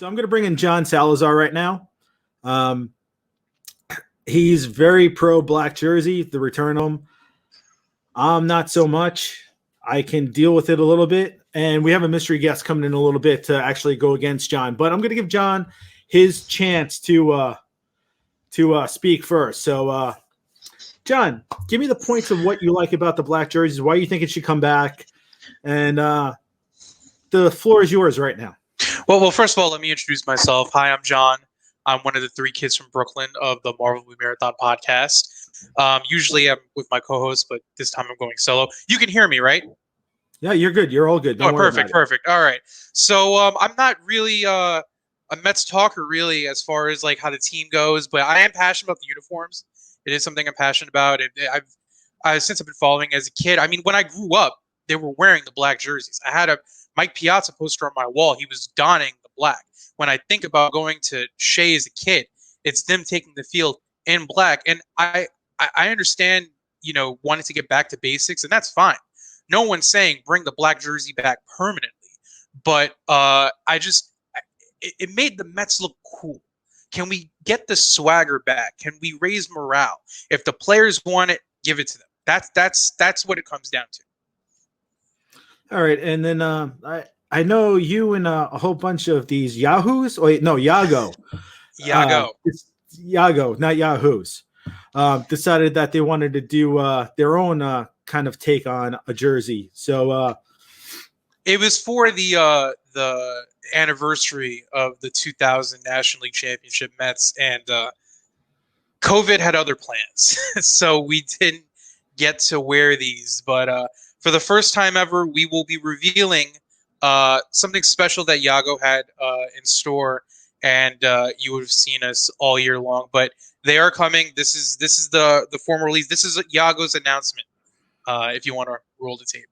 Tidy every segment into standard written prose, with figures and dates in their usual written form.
So I'm going to bring in Jon Salazar right now. He's very pro black jersey, the return home. I'm not so much. I can deal with it a little bit. And we have a mystery guest coming in a little bit to actually go against John. But I'm going to give John his chance to speak first. So, John, give me the points of what you like about the black jerseys, why you think it should come back. And the floor is yours right now. Well, first of all, let me introduce myself. Hi, I'm John. I'm one of the three kids from Brooklyn of the Marvel Movie Marathon podcast. Usually I'm with my co-host, but this time I'm going solo. You can hear me, right? Yeah, you're good. You're all good. Don't worry about it. Perfect. All right. So I'm not really a Mets talker, really, as far as like how the team goes, but I am passionate about the uniforms. It is something I'm passionate about. I've since I've been following as a kid. I mean, when I grew up, they were wearing the black jerseys. I had a Mike Piazza poster on my wall. He was donning the black. When I think about going to Shea as a kid, it's them taking the field in black. And I understand, wanting to get back to basics, and that's fine. No one's saying bring the black jersey back permanently. But it made the Mets look cool. Can we get the swagger back? Can we raise morale? If the players want it, give it to them. That's what it comes down to. All right, and then I know you and a whole bunch of these Yahoos. Wait, no, Yago. It's Yago, not Yahoos. Decided that they wanted to do their own kind of take on a jersey. So it was for the anniversary of the 2000 National League Championship Mets, and COVID had other plans, so we didn't get to wear these. But for the first time ever, we will be revealing something special that Yago had in store, and you would have seen us all year long. But they are coming. This is the formal release. This is Yago's announcement. If you want to roll the tape.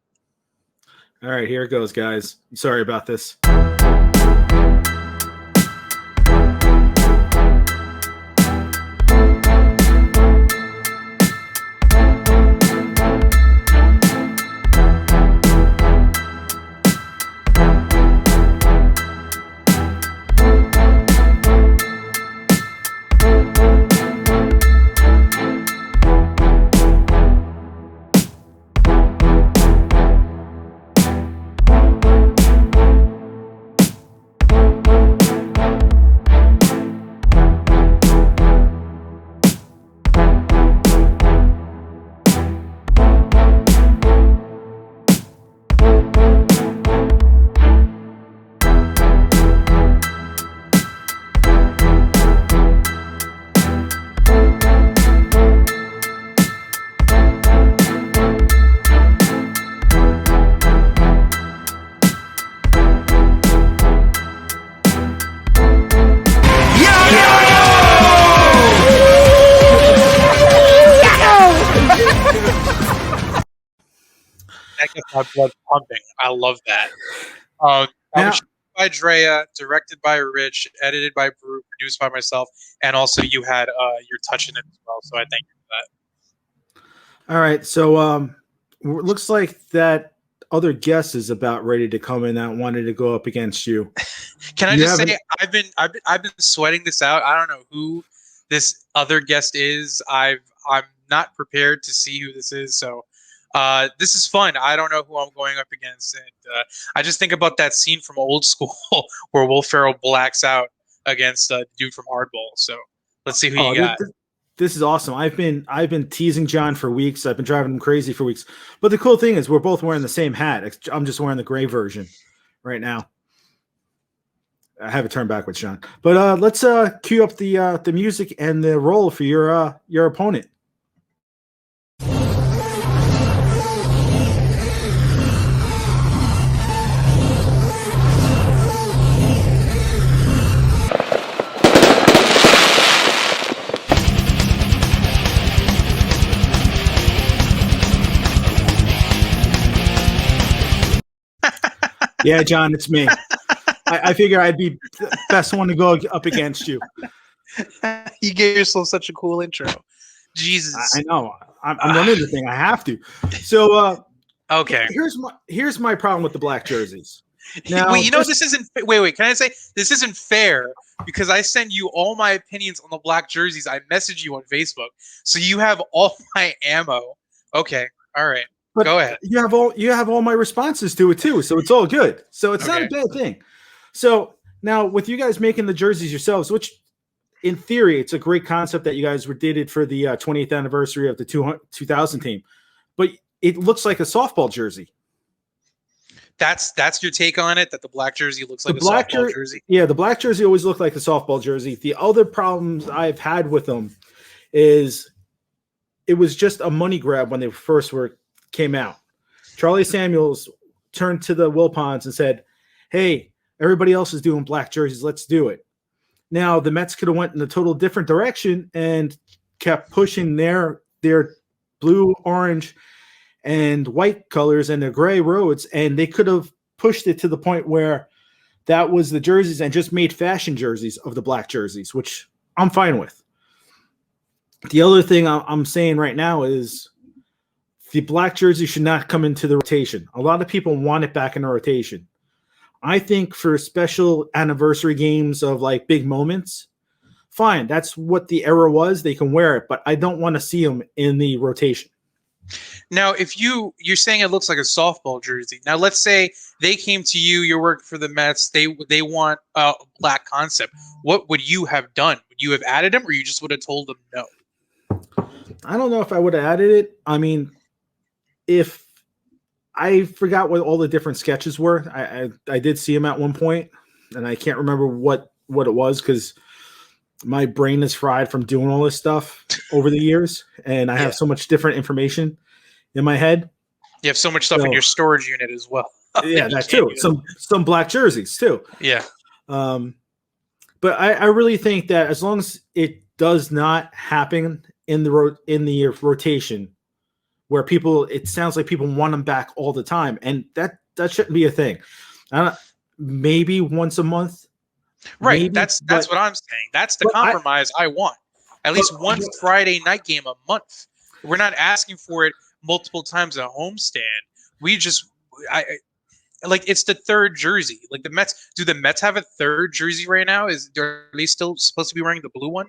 All right, here it goes, guys. Sorry about this. My blood pumping. I love that. By Drea, directed by Rich, edited by Brew, produced by myself, and also you had your touch in it as well. So I thank you for that. All right, so looks like that other guest is about ready to come in that wanted to go up against you. Can I just say I've been sweating this out. I don't know who this other guest is. I'm not prepared to see who this is. So. This is fun. I don't know who I'm going up against, and I just think about that scene from Old School where Will Ferrell blacks out against the dude from Hardball. So let's see who you got. This is awesome. I've been teasing John for weeks. I've been driving him crazy for weeks. But the cool thing is we're both wearing the same hat. I'm just wearing the gray version right now. I have it turned backwards, John. But let's cue up the music and the roll for your opponent. Yeah, John, it's me. I figure I'd be the best one to go up against you. You gave yourself such a cool intro. Jesus. I know. I'm running the thing. I have to. So okay. Here's my problem with the black jerseys. Now, Wait, this isn't. Wait. Can I say this isn't fair? Because I send you all my opinions on the black jerseys. I message you on Facebook, so you have all my ammo. Okay, all right, but go ahead. you have all my responses to it too, so it's all good. So it's not a bad thing. So now with you guys making the jerseys yourselves, which in theory it's a great concept that you guys did it for the 20th anniversary of the 2000 team, but it looks like a softball jersey. That's your take on it, that the black jersey looks like a softball jersey? Yeah, the black jersey always looked like a softball jersey. The other problems I've had with them is it was just a money grab when they first came out. Charlie Samuels turned to the Wilpons and said, hey, everybody else is doing black jerseys. Let's do it. Now, the Mets could have went in a total different direction and kept pushing their blue, orange, and white colors and the gray roads, and they could have pushed it to the point where that was the jerseys and just made fashion jerseys of the black jerseys, which I'm fine with. The other thing I'm saying right now is the black jersey should not come into the rotation. A lot of people want it back in the rotation. I think for special anniversary games of like big moments, fine. That's what the era was. They can wear it, but I don't want to see them in the rotation. Now, if you're saying it looks like a softball jersey. Now, let's say they came to you, you're working for the Mets, they want a black concept. What would you have done? Would you have added them, or you just would have told them no? I don't know if I would have added it. I mean, if I forgot what all the different sketches were, I did see them at one point, and I can't remember what it was because my brain is fried from doing all this stuff over the years, and I have so much different information in my head. You have so much stuff in your storage unit as well. Yeah, that too. Some black jerseys too. Yeah. But I really think that as long as it does not happen in the rotation, where it sounds like people want them back all the time, and that shouldn't be a thing. Maybe once a month. Right. Maybe, that's what I'm saying. That's the compromise I want. At least one Friday night game a month. We're not asking for it multiple times a homestand. We just, it's the third jersey. Like the Mets, do the Mets have a third jersey right now? Are they still supposed to be wearing the blue one?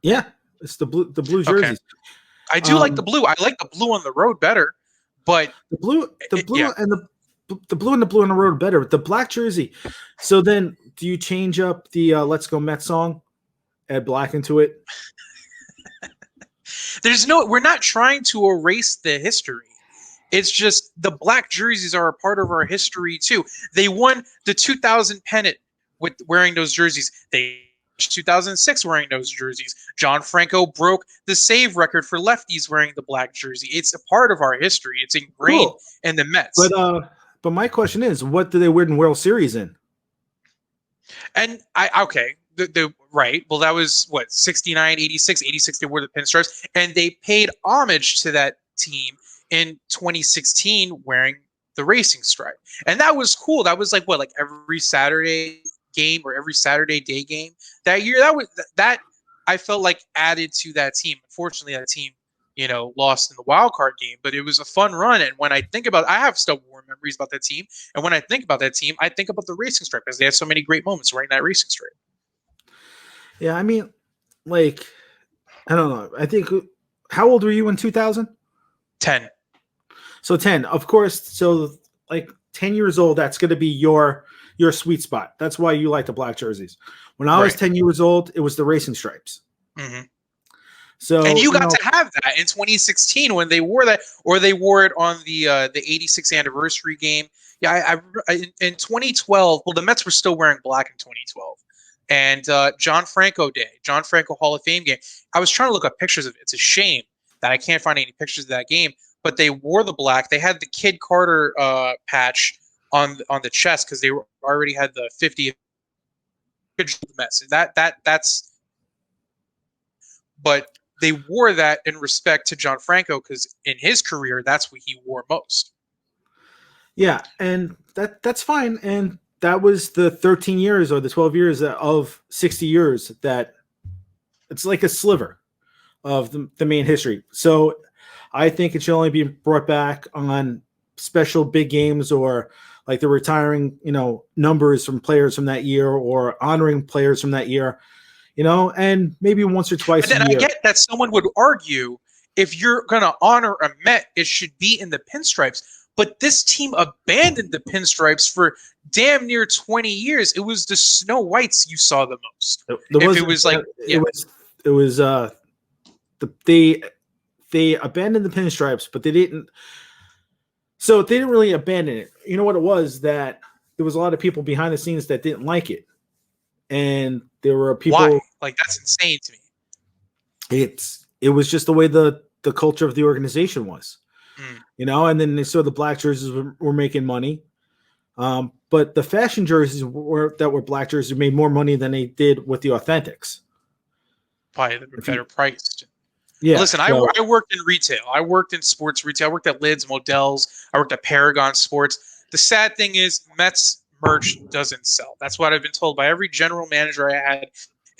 Yeah, it's the blue jerseys. Okay. I do like the blue. I like the blue on the road better, but the blue and the blue on the road better. The black jersey. So then, do you change up the "Let's Go Mets" song, add black into it? We're not trying to erase the history. It's just the black jerseys are a part of our history too. They won the 2000 pennant with wearing those jerseys. They 2006 wearing those jerseys. John Franco broke the save record for lefties wearing the black jersey. It's a part of our history. It's ingrained in the Mets. But my question is, what do they win World Series in? And right. Well, that was what, 69, 86. 86 they wore the pinstripes, and they paid homage to that team in 2016 wearing the racing stripe. And that was cool. That was like every Saturday game or every Saturday day game that year. That I felt like added to that team. Unfortunately, that team, lost in the wild card game, but it was a fun run. And when I think about, I have still warm memories about that team. And when I think about that team, I think about the racing stripe because they had so many great moments wearing that racing stripe. Yeah, I mean, I don't know. I think, how old were you in 2000? 10. So 10, of course. So 10 years old, that's going to be your sweet spot. That's why you like the black jerseys. When I was 10 years old, it was the racing stripes. Mm-hmm. So, and you got to have that in 2016 when they wore that, or they wore it on the 86th anniversary game. Yeah, in 2012. Well, the Mets were still wearing black in 2012, and John Franco Hall of Fame game. I was trying to look up pictures of it. It's a shame that I can't find any pictures of that game. But they wore the black. They had the Kid Carter patch on the chest because they already had the 50th Mets. That's. But they wore that in respect to John Franco because in his career, that's what he wore most. Yeah, and that's fine. And that was the 13 years or the 12 years of 60 years that it's like a sliver of the main history. So I think it should only be brought back on special big games or like they're retiring, numbers from players from that year or honoring players from that year, and maybe once or twice But then a I year. get that someone would argue if you're going to honor a Met, it should be in the pinstripes. But this team abandoned the pinstripes for damn near 20 years. It was the Snow Whites you saw the most. They abandoned the pinstripes, but they didn't. So they didn't really abandon it. You know what it was? That there was a lot of people behind the scenes that didn't like it, and there were people. Why? Like, that's insane to me. It was just the way the culture of the organization was, and then they saw the black jerseys were making money. But the fashion jerseys that were black jerseys made more money than they did with the authentics. Probably better priced. Yeah. Listen, I worked in retail. I worked in sports retail. I worked at Lids, Models. I worked at Paragon Sports. The sad thing is Mets merch doesn't sell. That's what I've been told by every general manager I had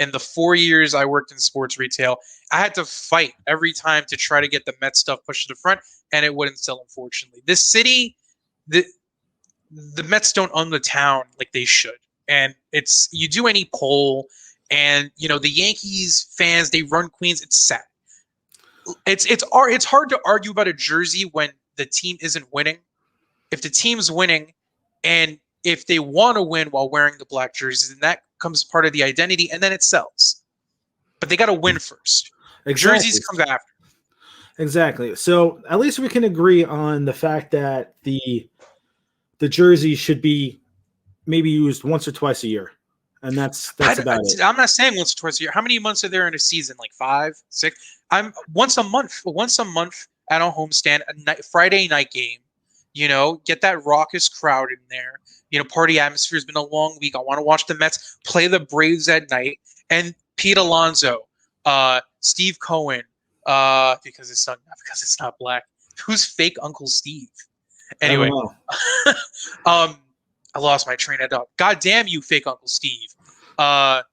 in the 4 years I worked in sports retail. I had to fight every time to try to get the Mets stuff pushed to the front, and it wouldn't sell, unfortunately. This city, the Mets don't own the town like they should. And you do any poll, and the Yankees fans, they run Queens. It's sad. It's hard to argue about a jersey when the team isn't winning. If the team's winning, and if they want to win while wearing the black jerseys, then that comes part of the identity, and then it sells. But they got to win first. Exactly. Jerseys comes after. Exactly. So at least we can agree on the fact that the jersey should be maybe used once or twice a year. And that's about it. I'm not saying once or twice a year. How many months are there in a season? Like 5, 6? I'm once a month at a homestand, Friday night game. Get that raucous crowd in there. Party atmosphere has been a long week. I want to watch the Mets play the Braves at night. And Pete Alonso, Steve Cohen, because it's not black. Who's fake Uncle Steve? Anyway, I lost my train of thought. God damn you, fake Uncle Steve. But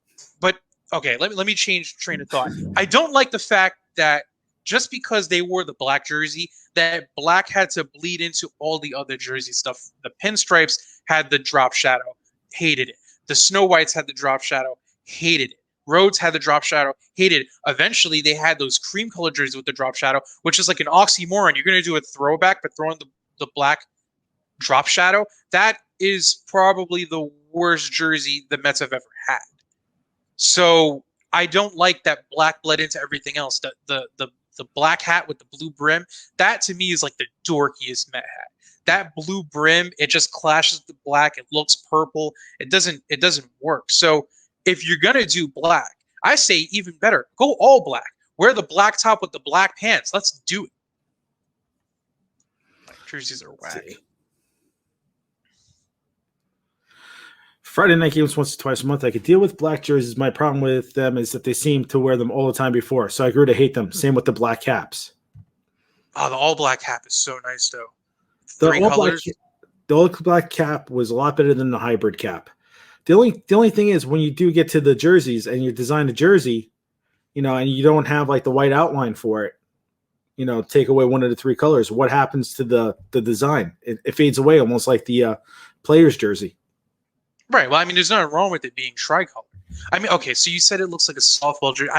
okay, let me change train of thought. I don't like the fact that just because they wore the black jersey, that black had to bleed into all the other jersey stuff. The pinstripes had the drop shadow, hated it. The Snow Whites had the drop shadow, hated it. Rhodes had the drop shadow, hated it. Eventually, they had those cream colored jerseys with the drop shadow, which is like an oxymoron. You're going to do a throwback, but throw in the black drop shadow. That is probably the worst jersey the Mets have ever had. So I don't like that black bled into everything else. The black hat with the blue brim, that to me is like the dorkiest Met hat. That blue brim, it just clashes with the black. It looks purple. It doesn't work. So if you're gonna do black, I say even better, go all black. Wear the black top with the black pants. Let's do it. Jerseys are whack. Friday night games once or twice a month. I could deal with black jerseys. My problem with them is that they seem to wear them all the time before. So I grew to hate them. Same with the black caps. Oh, the all black cap is so nice though. The all black cap was a lot better than the hybrid cap. The only thing is when you do get to the jerseys and you design a jersey, and you don't have like the white outline for it, take away one of the 3 colors. What happens to the design? It fades away almost like the player's jersey. Right. Well, I mean, there's nothing wrong with it being tricolored. I mean, okay, so you said it looks like a softball jersey.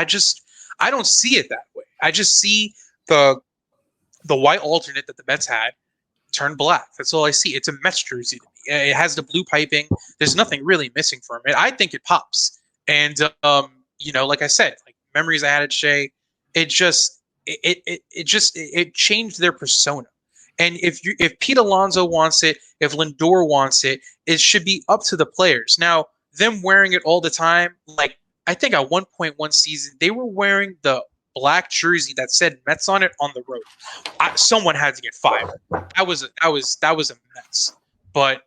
I don't see it that way. I just see the white alternate that the Mets had turn black. That's all I see. It's a Mets jersey to me. It has the blue piping. There's nothing really missing from it. I think it pops. And like I said, like memories I had at Shea, it changed their persona. And if Pete Alonso wants it, if Lindor wants it, it should be up to the players. Now, them wearing it all the time, like I think at one point one season, they were wearing the black jersey that said Mets on it on the road. Someone had to get fired. That was a mess. But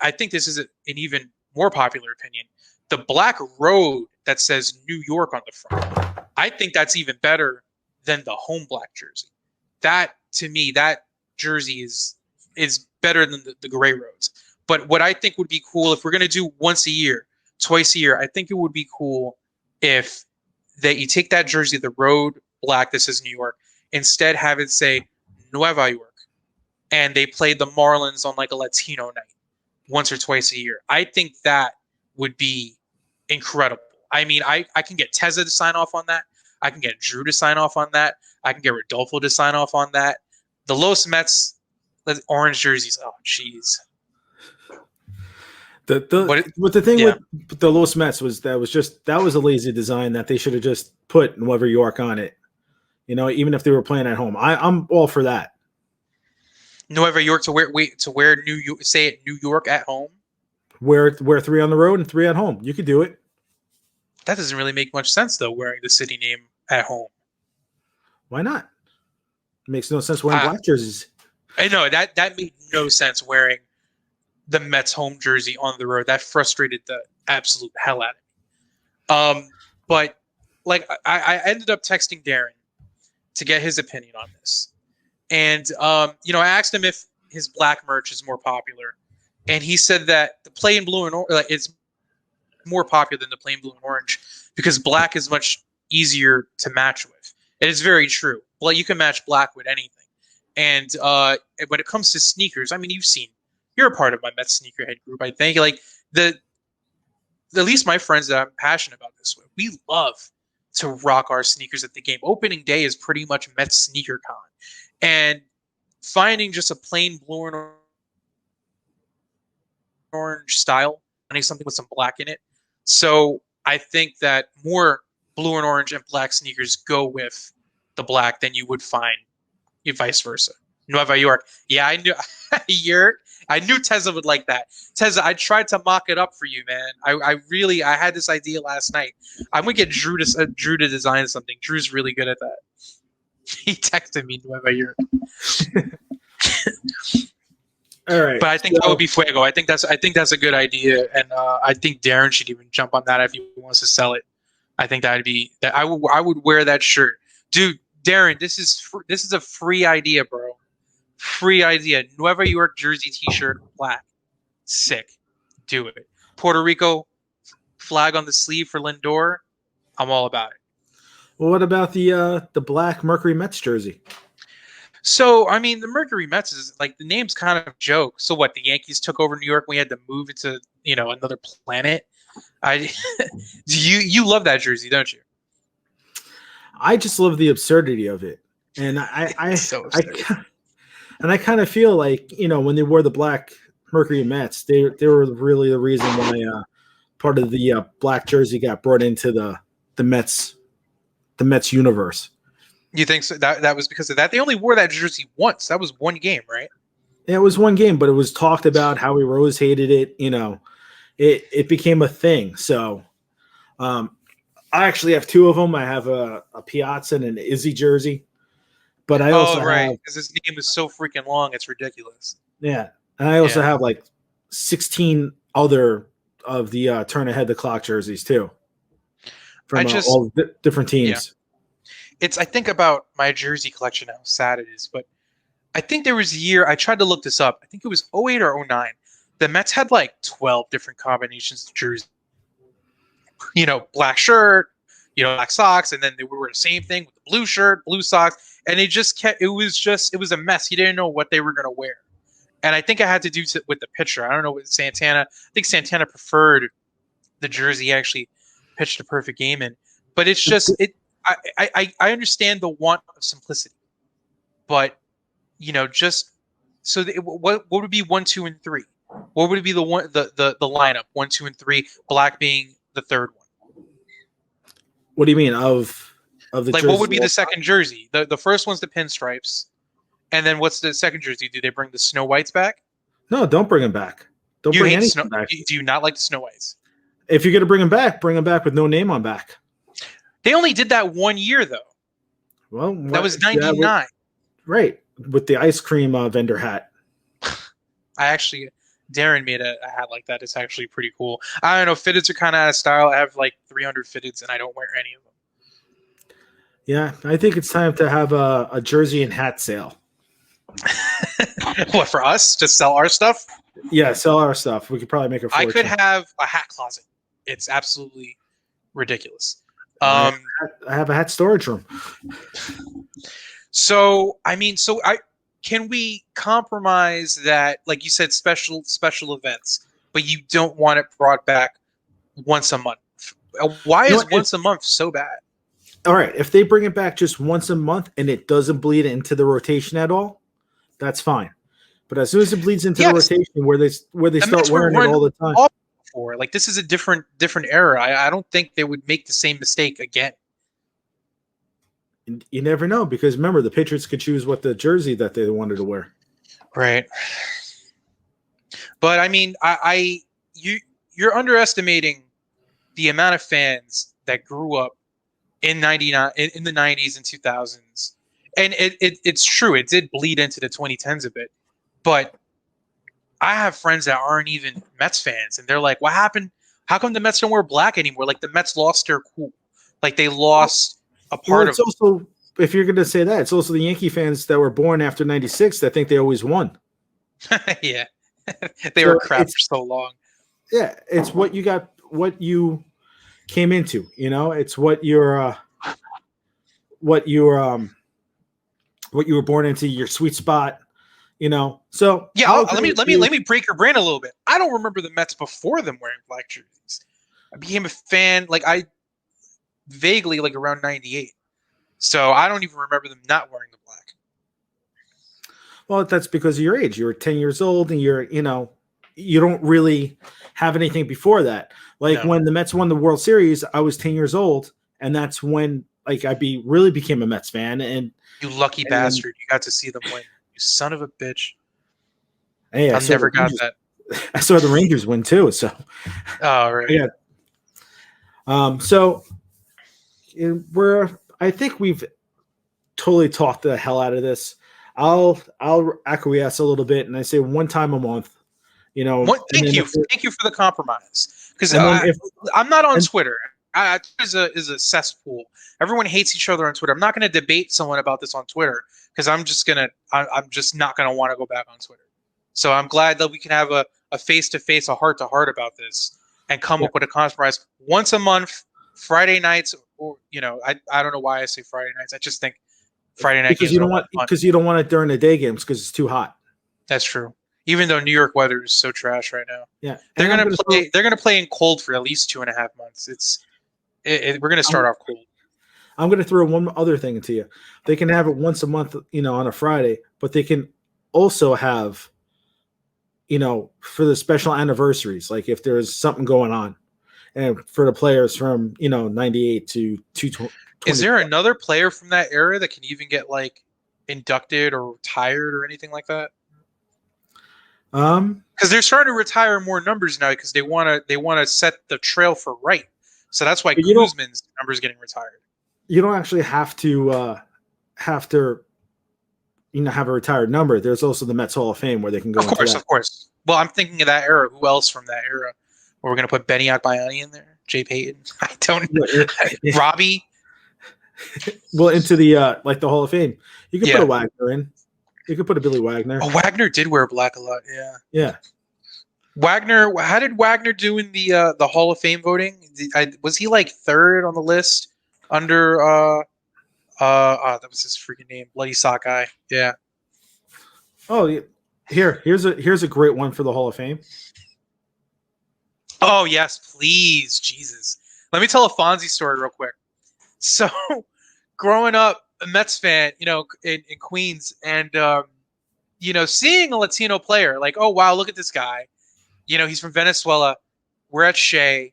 I think this is an even more popular opinion. The black road that says New York on the front, I think that's even better than the home black jersey. That to me, that jersey is better than the gray roads. But what I think would be cool if we're gonna do once a year, twice a year, I think it would be cool if that you take that jersey, the road black that says New York, instead have it say Nueva York, and they played the Marlins on like a Latino night once or twice a year. I think that would be incredible. I mean, I can get Teza to sign off on that. I can get Drew to sign off on that. I can get Rodolfo to sign off on that. The Los Mets, the orange jerseys. Oh, jeez. The thing with the Los Mets was that was a lazy design that they should have just put Nueva York on it. You know, even if they were playing at home, I'm all for that. Nueva York to wear New York, say it New York at home. Wear 3 on the road and 3 at home. You could do it. That doesn't really make much sense though. Wearing the city name at home. Why not? It makes no sense wearing black jerseys. I know that made no sense wearing the Mets home jersey on the road. That frustrated the absolute hell out of me. But like I ended up texting Darren to get his opinion on this. And you know, I asked him if his black merch is more popular. And he said that the plain blue and orange, like, it's more popular than the plain blue and orange because black is much easier to match with. It is very true. Well, you can match black with anything. And when it comes to sneakers, I mean, you're a part of my Mets sneakerhead group, I think. Like at least my friends that I'm passionate about this with, we love to rock our sneakers at the game. Opening day is pretty much Mets sneaker con. And finding just a plain blue and orange style, finding something with some black in it. So I think that more blue and orange and black sneakers go with the black than you would find vice versa. Nueva York. Yeah, I knew I knew Teza would like that. Teza, I tried to mock it up for you, man. I had this idea last night. I'm gonna get Drew to design something. Drew's really good at that. He texted me Nueva York. All right, but I think that would be fuego. I think that's a good idea, and I think Darren should even jump on that if he wants to sell it. I think that'd be that. I would wear that shirt, dude. Darren, this is a free idea, bro. Free idea. Nueva York jersey T-shirt, black, sick. Do it. Puerto Rico flag on the sleeve for Lindor. I'm all about it. Well, what about the black Mercury Mets jersey? So, I mean, the Mercury Mets is like the name's kind of a joke. So what? The Yankees took over New York. We had to move it to another planet. You love that jersey, don't you? I just love the absurdity of it, and I kind of feel like when they wore the black Mercury Mets, they were really the reason why part of the black jersey got brought into the Mets universe. You think so? That was because of that? They only wore that jersey once. That was one game, right? Yeah, it was one game, but it was talked about how we Rose hated it. It became a thing. So, I actually have 2 of them. I have a Piazza and an Izzy jersey, but I also have, because his name is so freaking long, it's ridiculous. Yeah, and I also have like 16 other of the turn ahead the clock jerseys too, from all different teams. Yeah. I think about my jersey collection, how sad it is, but I think there was a year I tried to look this up. I think it was 08 or 09. The Mets had like 12 different combinations of jerseys. Black shirt, black socks, and then they were the same thing with the blue shirt, blue socks, and it was a mess. He didn't know what they were going to wear. And I think I had to do with the pitcher. I don't know with Santana. I think Santana preferred the jersey he actually pitched a perfect game in. But it's just I understand the want of simplicity. But just so what would be 1, 2, and 3? What would be the lineup 1, 2, and 3? Black being the third one. What do you mean of the like jersey? What would be the second jersey? The first one's the pinstripes, and then what's the second jersey? Do they bring the Snow Whites back? No, don't bring them back. Don't bring anything back. Do you not like the Snow Whites? If you're gonna bring them back with no name on back. They only did that 1 year though. Well, that was 99. Right, with the ice cream vendor hat. Darren made a hat like that. It's actually pretty cool. I don't know. Fitteds are kind of out of style. I have like 300 fitteds, and I don't wear any of them. Yeah, I think it's time to have a jersey and hat sale. What, for us to sell our stuff? Yeah, sell our stuff. We could probably make a fortune. I could have a hat closet. It's absolutely ridiculous. I have a hat storage room. So I can we compromise that, like you said, special events, but you don't want it brought back once a month? Why is once a month so bad? All right, if they bring it back just once a month and it doesn't bleed into the rotation at all, that's fine. But as soon as it bleeds into the rotation, where they start wearing it all the time, before, like this is a different era. I don't think they would make the same mistake again. You never know, because remember, the Patriots could choose what the jersey that they wanted to wear. Right. But I mean, you're underestimating the amount of fans that grew up in the 90s and 2000s. And it's true, it did bleed into the 2010s a bit. But I have friends that aren't even Mets fans, and they're like, what happened? How come the Mets don't wear black anymore? Like, the Mets lost their cool. Like, they lost a part of it. Also, if you're going to say that, it's also the Yankee fans that were born after 96 that think they always won. Yeah. They were crap for so long. Yeah, it's what you got, what you came into, you know? It's what you were born into, your sweet spot. You know, so yeah. Let me break your brain a little bit. I don't remember the Mets before them wearing black jerseys. I became a fan vaguely around '98, so I don't even remember them not wearing the black. Well, that's because of your age. You're 10 years old, and you don't really have anything before that. Like when the Mets won the World Series, I was 10 years old, and that's when really became a Mets fan. And you lucky bastard, you got to see them win. You son of a bitch. Hey, I never got that. I saw the Rangers win too. So, oh, right. Yeah. So I think we've totally talked the hell out of this. I'll acquiesce a little bit, and I say one time a month. You know, thank you for the compromise, because I'm not on Twitter. Twitter is a cesspool. Everyone hates each other on Twitter. I'm not going to debate someone about this on Twitter, because I'm just not gonna want to go back on Twitter. So I'm glad that we can have a face-to-face, a heart-to-heart about this, and come up with a compromise once a month, Friday nights, or I don't know why I say Friday nights. I just think Friday night because you don't want it during the day games because it's too hot. That's true. Even though New York weather is so trash right now. Yeah, they're gonna play in cold for at least 2.5 months. We're gonna start off cold. I'm going to throw one other thing into you. They can have it once a month, on a Friday, but they can also have, for the special anniversaries, like if there's something going on, and for the players from, 98 to 220. Is there another player from that era that can even get inducted or retired or anything like that? Because they're starting to retire more numbers now because they want to set the trail for right. So that's why Kuzman's number is getting retired. You don't actually have to have a retired number. There's also the Mets Hall of Fame where they can go. Of course. Well, I'm thinking of that era. Who else from that era? We're going to put Benny Agbayani in there. Jay Payton. I don't know. Robbie. Well, into the the Hall of Fame, you could put a Wagner in. You could put a Billy Wagner. Oh, Wagner did wear black a lot. Yeah. Yeah. Wagner. How did Wagner do in the Hall of Fame voting? Was he third on the list? Under that was his freaking name, Bloody Sock Guy. Yeah. Oh, yeah. Here's a great one for the Hall of Fame. Oh yes, please, Jesus. Let me tell a Fonzie story real quick. So, growing up, a Mets fan, in Queens, and seeing a Latino player, oh wow, look at this guy. He's from Venezuela. We're at Shea.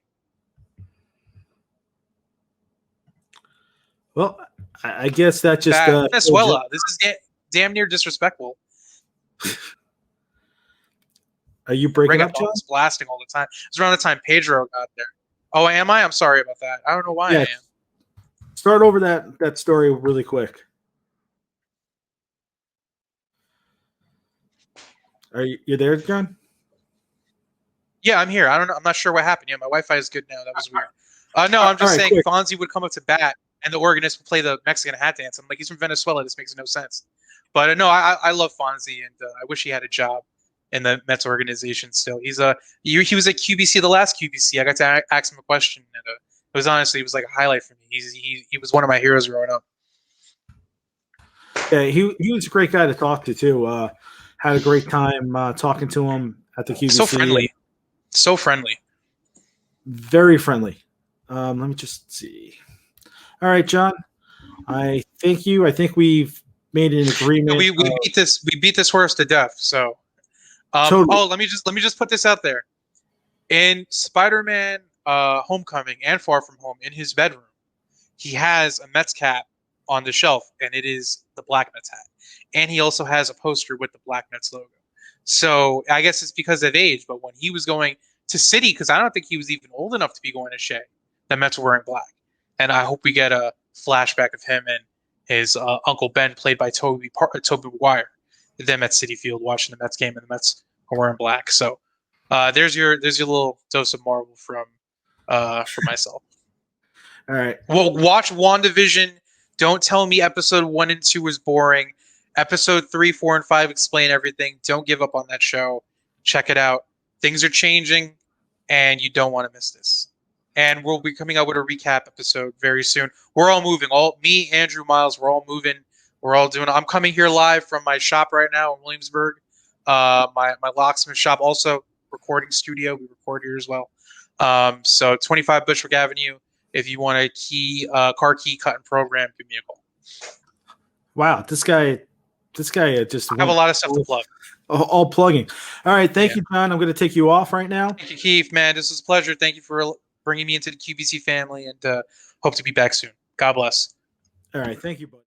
Well, I guess that just Venezuela. This is damn near disrespectful. Are you breaking up, John? Blasting all the time. It's around the time Pedro got there. Oh, am I? I'm sorry about that. I don't know why I am. Start over that story really quick. Are you there, John? Yeah, I'm here. I don't know. I'm not sure what happened. Yeah, my Wi-Fi is good now. That was weird. No, I'm just saying quick. Fonzie would come up to bat and the organist would play the Mexican hat dance. I'm like, he's from Venezuela. This makes no sense. But no, I love Fonzie, and I wish he had a job in the Mets organization still. He was at QBC, the last QBC. I got to ask him a question, and it was a highlight for me. He was one of my heroes growing up. Yeah, he was a great guy to talk to too. Had a great time talking to him at the QVC. So friendly. So friendly. Very friendly. Let me just see. All right, John. I thank you. I think we've made an agreement. We beat this. We beat this horse to death. So, Totally. oh, let me just put this out there. In Spider-Man, Homecoming and Far From Home, in his bedroom, he has a Mets cap on the shelf, and it is the Black Mets hat. And he also has a poster with the Black Mets logo. So I guess it's because of age. But when he was going to City, because I don't think he was even old enough to be going to Shea, the Mets were wearing black. And I hope we get a flashback of him and his Uncle Ben, played by Toby Maguire, them at City Field watching the Mets game, and the Mets are wearing black. So there's your little dose of Marvel from myself. All right. Well, watch WandaVision. Don't tell me episode 1 and 2 was boring. Episode 3, 4, and 5 explain everything. Don't give up on that show. Check it out. Things are changing, and you don't want to miss this. And we'll be coming out with a recap episode very soon. We're all moving. Me, Andrew, Miles, we're all moving. We're all doing. I'm coming here live from my shop right now in Williamsburg. My locksmith shop, also recording studio. We record here as well. So 25 Bushwick Avenue. If you want a car key cutting program, give me a call. Wow, this guy just I have a lot of stuff to plug. All plugging. All right, thank you, John. I'm going to take you off right now. Thank you, Keith. Man, this was a pleasure. Thank you for bringing me into the QBC family, and hope to be back soon. God bless. All right, thank you, buddy.